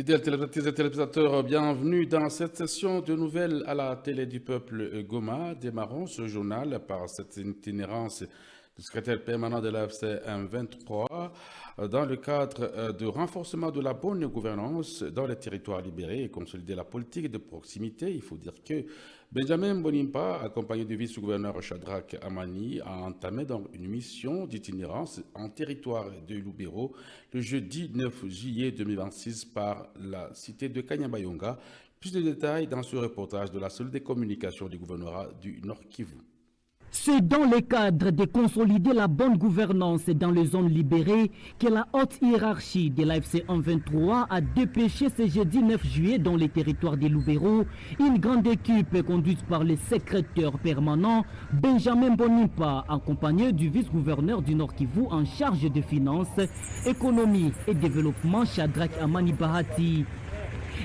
Fidèles téléspectateurs et téléspectateurs, bienvenue dans cette session de nouvelles à la télé du peuple Goma. Démarrons ce journal par cette itinérance du secrétaire permanent de l'AFC M23 dans le cadre de renforcement de la bonne gouvernance dans les territoires libérés et consolider la politique de proximité. Il faut dire que Benjamin Bonimpa, accompagné du vice-gouverneur Shadrach Amani, a entamé donc une mission d'itinérance en territoire de Lubero le jeudi 9 juillet 2026 par la cité de Kanyabayonga. Plus de détails dans ce reportage de la cellule des communications du gouvernorat du Nord Kivu. C'est dans le cadre de consolider la bonne gouvernance dans les zones libérées que la haute hiérarchie de l'AFC 123 a dépêché ce jeudi 9 juillet dans les territoires de Lubero une grande équipe conduite par le secrétaire permanent Benjamin Bonimpa, accompagné du vice-gouverneur du Nord Kivu en charge de finances, économie et développement Shadrach Amani Bahati.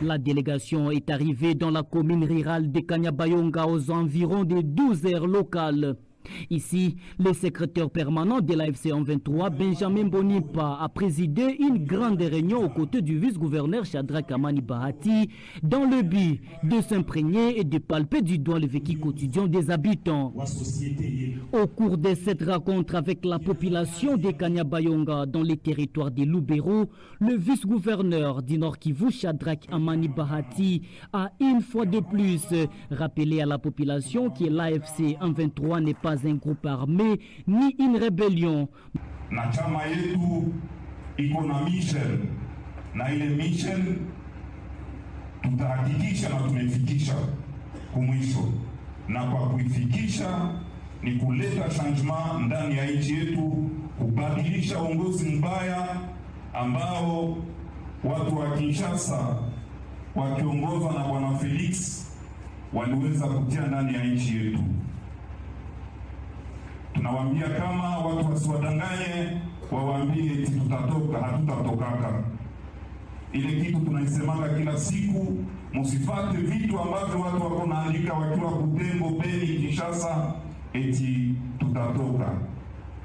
La délégation est arrivée dans la commune rurale de Kanyabayonga aux environs de 12 heures locales. Ici, le secrétaire permanent de l'AFC 123, Benjamin Bonimpa, a présidé une grande réunion aux côtés du vice-gouverneur Shadrach Amani Bahati dans le but de s'imprégner et de palper du doigt le vécu quotidien des habitants. Au cours de cette rencontre avec la population de Kanyabayonga dans les territoires de Lubero, le vice-gouverneur du Nord Kivu, Shadrach Amani Bahati, a une fois de plus rappelé à la population que l'AFC 123 n'est pas un groupe armé ni une rébellion. Na chama yetu iko na mission, na ile mission tutahakikisha na tumefikisha kumwisho, na kwa kuifikisha ni kuleta changement ndani ya nchi yetu, kubadilisha uongozi mbaya ambao watu wa Kinshasa wakiongozwa na bwana Felix waliweza kutia ndani ya nchi yetu. Tunawaambia kama watu wasiwadanganye, wawaambie eti tutatoka, hatutatokaka. Ile kitu tunaisemanga kila siku, musifate vitu ambavyo watu wako naandika wakiwa Butembo, Beni, Kinshasa, eti tutatoka.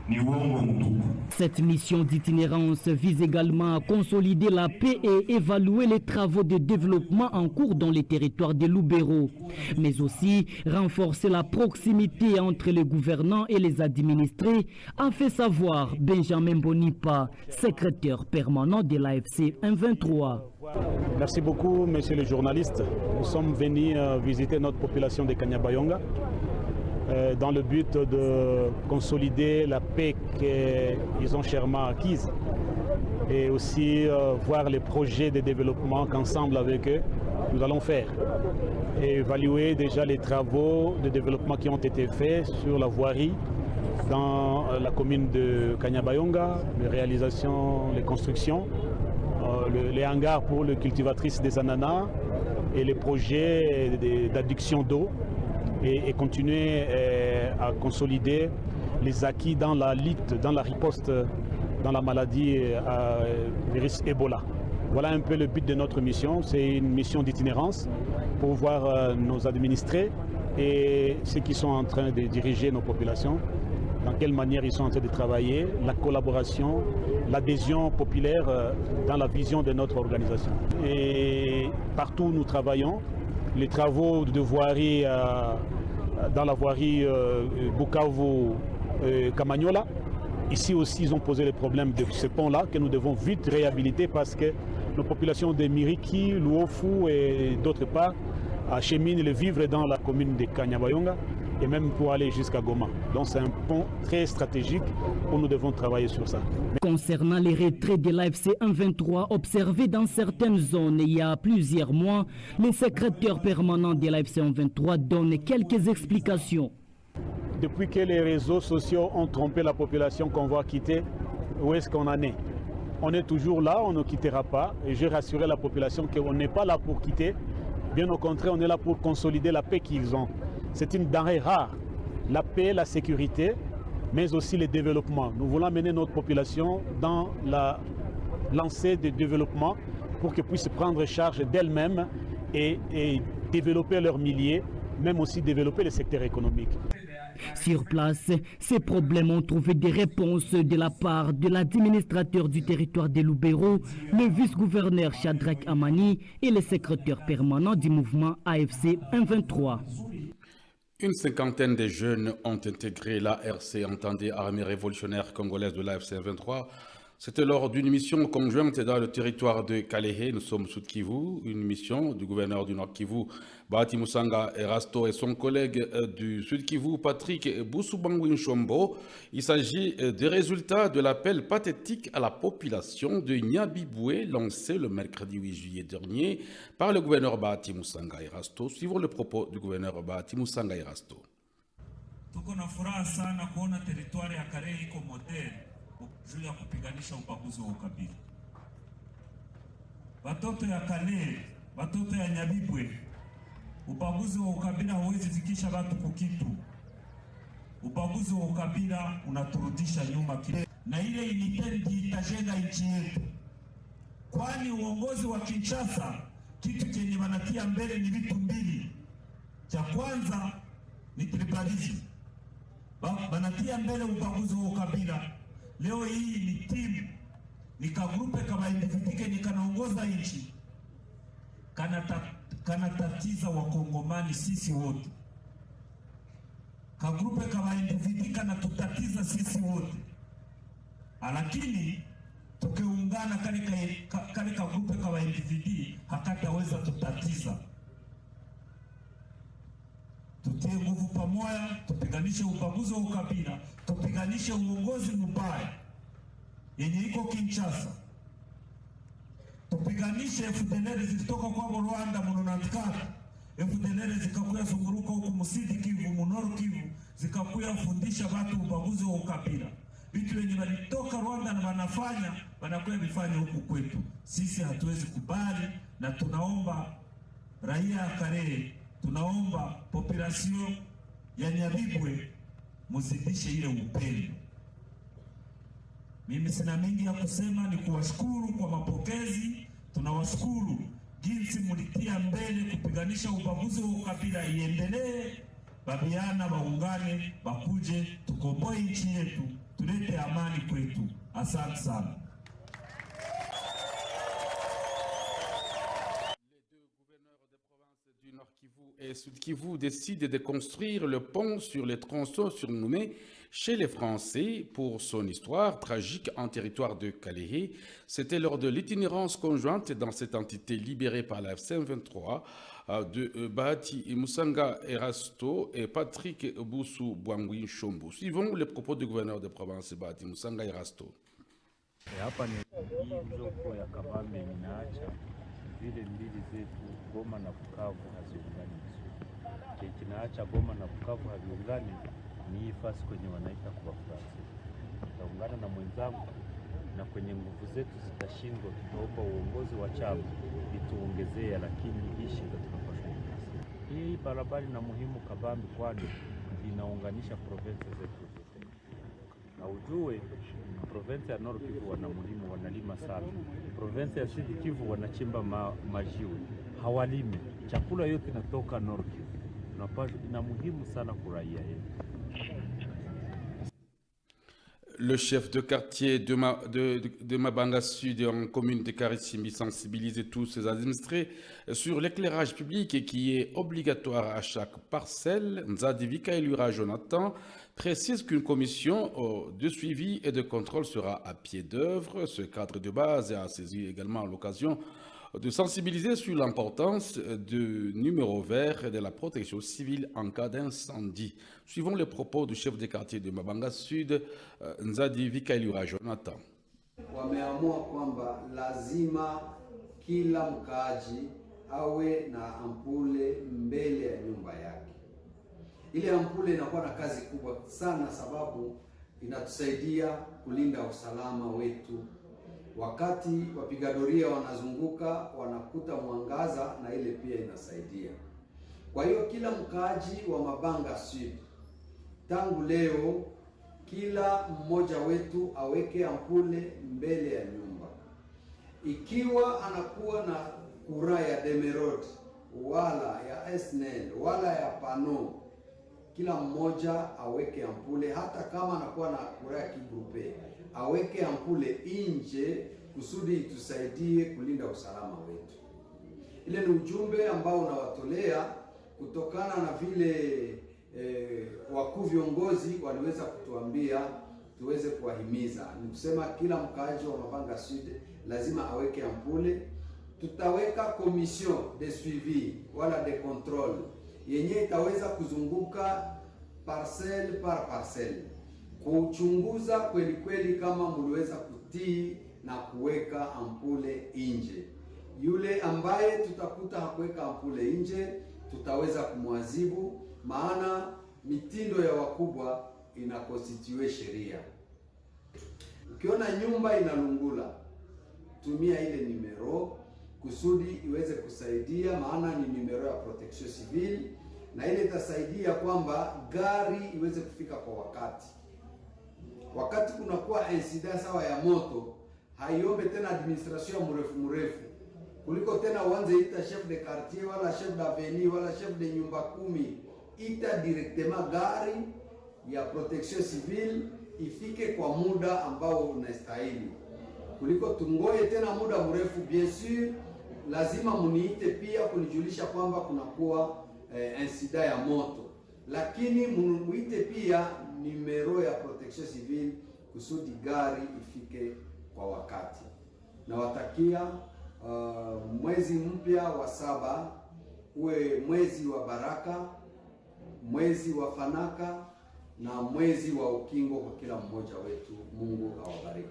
Ni uongo mtupu. Cette mission d'itinérance vise également à consolider la paix et évaluer les travaux de développement en cours dans les territoires de Lubero, mais aussi renforcer la proximité entre les gouvernants et les administrés, a fait savoir Benjamin Bonimpa, secrétaire permanent de l'AFC 123. Merci beaucoup, monsieur le journaliste. Nous sommes venus visiter notre population de Kanyabayonga dans le but de consolider la paix qu'ils ont chèrement acquise et aussi voir les projets de développement qu'ensemble avec eux nous allons faire et évaluer déjà les travaux de développement qui ont été faits sur la voirie dans la commune de Kanyabayonga, les réalisations, les constructions, les hangars pour les cultivatrices des ananas et les projets d'adduction d'eau. Et continuer à consolider les acquis dans la lutte, dans la riposte, dans la maladie virus Ebola. Voilà un peu le but de notre mission. C'est une mission d'itinérance pour voir nos administrés et ceux qui sont en train de diriger nos populations, dans quelle manière ils sont en train de travailler, la collaboration, l'adhésion populaire dans la vision de notre organisation. Et partout où nous travaillons, les travaux de voirie dans la voirie Bukavu-Kamanyola. Ici aussi, ils ont posé le problème de ce pont-là que nous devons vite réhabiliter parce que nos populations de Miriki, Luofu et d'autres parts acheminent les vivres dans la commune de Kanyabayonga et même pour aller jusqu'à Goma. Donc c'est un pont très stratégique où nous devons travailler sur ça. Concernant les retraits de l'AFC 123 observés dans certaines zones il y a plusieurs mois, le secrétaire permanent de l'AFC 123 donne quelques explications. Depuis que les réseaux sociaux ont trompé la population qu'on va quitter, où est-ce qu'on en est? On est toujours là, on ne quittera pas. Et j'ai rassuré la population qu'on n'est pas là pour quitter. Bien au contraire, on est là pour consolider la paix qu'ils ont. C'est une denrée rare. La paix, la sécurité, mais aussi le développement. Nous voulons amener notre population dans la lancée de développement pour qu'elles puissent prendre charge d'elles-mêmes et développer leur milieu même aussi développer le secteur économique. Sur place, ces problèmes ont trouvé des réponses de la part de l'administrateur du territoire de Lubero, le vice-gouverneur Shadrach Amani et le secrétaire permanent du mouvement AFC M23. Une cinquantaine de jeunes ont intégré l'ARC, entendez Armée révolutionnaire congolaise de l'AFC M23. C'était lors d'une mission conjointe dans le territoire de Kalehe, nous sommes Sud Kivu, une mission du gouverneur du Nord Kivu, Bahati Musanga Erasto et son collègue du Sud Kivu, Patrick Boussoubangouin-Chombo. Il s'agit des résultats de l'appel pathétique à la population de Nyabiboué lancé le mercredi 8 juillet dernier par le gouverneur Bahati Musanga Erasto. Suivons le propos du gouverneur Bahati Musanga Erasto. Tuko na furaha sana kuona territoire ya Kalehe iko moderne juu ya kupiganisha ubaguzi wa ukabila. Watoto ya Kalehe, watoto ya Nyabibwe, ubaguzi wa ukabila huwezi fikisha watu kukitu. Ubaguzi wa ukabila unaturudisha nyuma kile. Na ile initendi itajenga nchi yetu. Kwani uongozi wa Kinshasa, kitu chenye wanatia mbele ni vitu mbili. Cha kwanza ni tribalism. Wanatia mbele ubaguzi wa ukabila. Leo hii ni timu, ni kagrupe kama indivitike ni kanaongoza nchi, kana tatiza wakongomani sisi wote. Kagrupe kama indivitike na tutatiza sisi wote. Lakini tukiungana kale kagrupe kama individi hakataweza tutatiza. Tutie nguvu pamoja, tupiganishe ubaguzi wa ukabila, tupiganishe uongozi mbaya yenye iko Kinshasa. Tupiganishe FDLR zikitoka kwa Rwanda mnonatikata. FDLR zikakuya zunguruka huku Musidi Kivu, Munoro Kivu, zikakuya fundisha watu ubaguzi wa ukabila. Vitu wenye walitoka Rwanda na wanafanya, wanakuya vifanya huku kwetu. Sisi hatuwezi kubali na tunaomba raia ya Kalehe, tunaomba population ya Nyabibwe muzidishe ile upendo. Mimi sina mengi ya kusema, ni kuwashukuru kwa mapokezi. Tunawashukuru jinsi mulitia mbele kupiganisha ubaguzi wa ukabila, iendelee. Babiana waungane, bakuje tukomboe nchi yetu, tulete amani kwetu. Asante sana. Nord Kivu et Sud Kivu décide de construire le pont sur les tronçons surnommés chez les Français pour son histoire tragique en territoire de Kalehe. C'était lors de l'itinérance conjointe dans cette entité libérée par la FC M23 de Bahati Musanga Erasto et Patrick Boussoubangouin-Chombo. Suivons les propos du gouverneur de province Bahati Musanga Erasto. Vile mbili zetu Goma na Bukavu haziungani vizuri. Kinaacha Goma na Bukavu haviungani ni hii fasi kwenye wanaita kwa Fransi. Tutaungana na mwenzangu na kwenye nguvu zetu zitashindwa, tutaomba uongozi wa chama ituongezea, lakini hii shida tunapaswa kuishi. Hii barabara na muhimu kabambi, kwani inaunganisha province zetu zote. Na ujue province ya Nord Kivu wana muhimu, wanalima sana. Province ya Sud Kivu wanachimba majiwe, hawalimi. Chakula yote inatoka Nord Kivu. Ina muhimu sana kwa raia yetu. Le chef de quartier de Mabanga Sud en commune de Karissimbi sensibilise tous ses administrés sur l'éclairage public qui est obligatoire à chaque parcelle. Nzadivika Elura Jonathan précise qu'une commission de suivi et de contrôle sera à pied d'œuvre. Ce cadre de base a saisi également l'occasion de sensibiliser sur l'importance du numéro vert et de la protection civile en cas d'incendie. Suivons les propos du chef de quartier de Mabanga Sud, Nzadi Vikailura Jonathan. Wameamua kwamba lazima kila mkaaji awe na ampule mbele ya nyumba yake. Ile ampule inakuwa na kazi kubwa sana, sababu inatusaidia kulinda usalama wetu. Wakati wapiga doria wanazunguka wanakuta mwangaza, na ile pia inasaidia. Kwa hiyo kila mkaaji wa Mabanga Sud tangu leo, kila mmoja wetu aweke ampule mbele ya nyumba. Ikiwa anakuwa na kura ya Demerod, wala ya SNEL wala ya pano, kila mmoja aweke ampule, hata kama anakuwa na kura ya kigrupe, aweke ampule nje kusudi itusaidie kulinda usalama wetu. Ile ni ujumbe ambao unawatolea kutokana na vile wakuu viongozi waliweza kutuambia tuweze kuwahimiza. Ni kusema kila mkaaji wa Mabanga Sud lazima aweke ampule. Tutaweka commission de suivi wala de contrôle yenye itaweza kuzunguka parcelle par parcelle kuchunguza kweli kweli kama mliweza kutii na kuweka ampule nje. Yule ambaye tutakuta hakuweka ampule nje tutaweza kumwadhibu, maana mitindo ya wakubwa inakonstitue sheria. Ukiona nyumba inalungula, tumia ile numero kusudi iweze kusaidia, maana ni numero ya protection civile, na ile itasaidia kwamba gari iweze kufika kwa wakati. Wakati kunakuwa incident sawa ya moto, haiombe tena administration ya mrefu kuliko tena uanze ita chef de quartier wala chef d'avenue wala chef de nyumba 10. Ita directement gari ya protection civile ifike kwa muda ambao unastahili, kuliko tungoye tena muda mrefu. Bien sûr lazima muniite pia kunijulisha kwamba kunakuwa incident ya moto, lakini muite pia numero ya protection civile kusudi gari ifike kwa wakati. Na watakia mwezi mpya wa 7 uwe mwezi wa baraka, mwezi wa fanaka na mwezi wa ukingo kwa kila mmoja wetu. Mungu awabariki.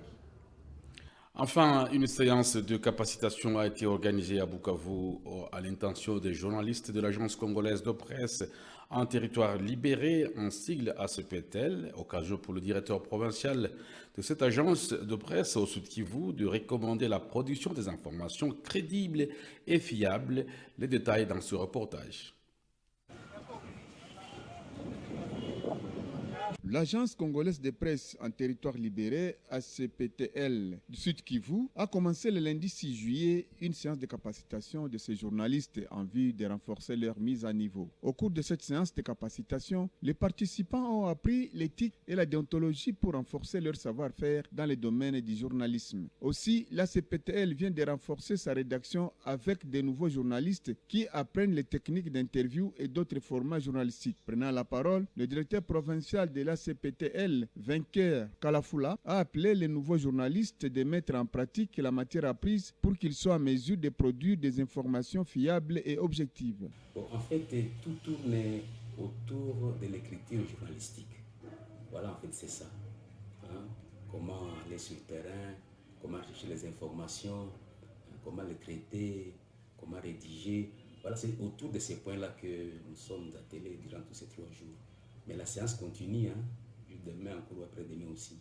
Enfin, une séance de capacitation a été organisée à Bukavu à l'intention des journalistes de l'Agence congolaise de presse en territoire libéré, en sigle ACPTL, occasion pour le directeur provincial de cette agence de presse au Sud Kivu de recommander la production des informations crédibles et fiables. Les détails dans ce reportage. L'Agence congolaise de presse en territoire libéré, ACPTL du Sud Kivu, a commencé le lundi 6 juillet une séance de capacitation de ces journalistes en vue de renforcer leur mise à niveau. Au cours de cette séance de capacitation, les participants ont appris l'éthique et la déontologie pour renforcer leur savoir-faire dans les domaines du journalisme. Aussi, l'ACPTL vient de renforcer sa rédaction avec de nouveaux journalistes qui apprennent les techniques d'interview et d'autres formats journalistiques. Prenant la parole, le directeur provincial de l'ACPTL, Vainqueur Kalafula, a appelé les nouveaux journalistes de mettre en pratique la matière apprise pour qu'ils soient en mesure de produire des informations fiables et objectives. Bon, en fait, tout tourne autour de l'écriture journalistique. Voilà, en fait, c'est ça. Comment aller sur le terrain, comment chercher les informations, comment les traiter, comment rédiger. Voilà, c'est autour de ces points-là que nous sommes attelés durant tous ces 3 jours. Mais la séance continue, demain, encore après-demain aussi.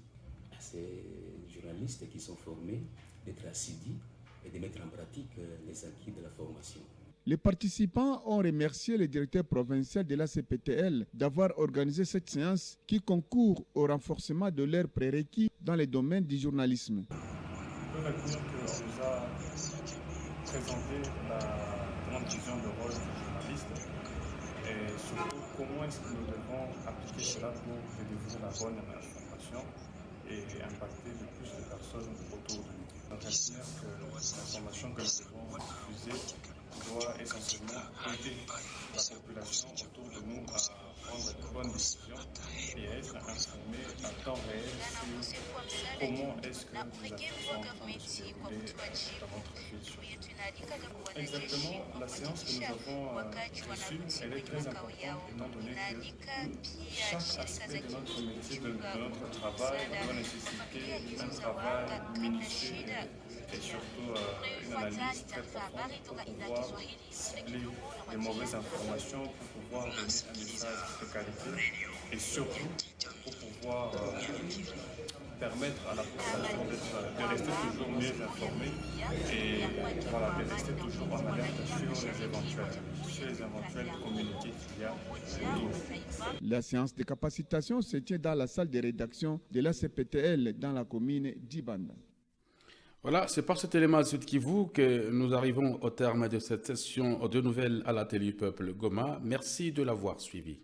Ces journalistes qui sont formés d'être assidus et de mettre en pratique les acquis de la formation. Les participants ont remercié le directeur provincial de l'ACPTL d'avoir organisé cette séance qui concourt au renforcement de leurs prérequis dans les domaines du journalisme. On peut dire qu'on nous a présenté la grande vision de rôle du journaliste et surtout comment est-ce que nous devons appliquer cela pour délivrer la bonne information et impacter le plus de personnes autour de nous. On considère que l'information que nous devons diffuser doit essentiellement aider la population autour de nous à prendre de bonnes décisions et à être informée à temps réel sur comment est-ce que les actions sont en train de se dérouler dans notre ville. Exactement, la séance que nous avons reçue, elle est très importante étant donné que chaque aspect de notre métier, de notre travail, doit nécessiter un travail minutieux et surtout une analyse très profonde pour pouvoir cibler les mauvaises informations, pour pouvoir donner un message de qualité et surtout pour pouvoir permettre à la population de rester toujours mieux informée et voilà, de rester toujours en alerte sur les éventuels communiqués qu'il y a autour. La séance de capacitation se tient dans la salle de rédaction de l'ACPTL dans la commune d'Ibanda. Voilà, c'est par cet élément de Sud Kivu que nous arrivons au terme de cette session de nouvelles à la télé du peuple Goma. Merci de l'avoir suivi.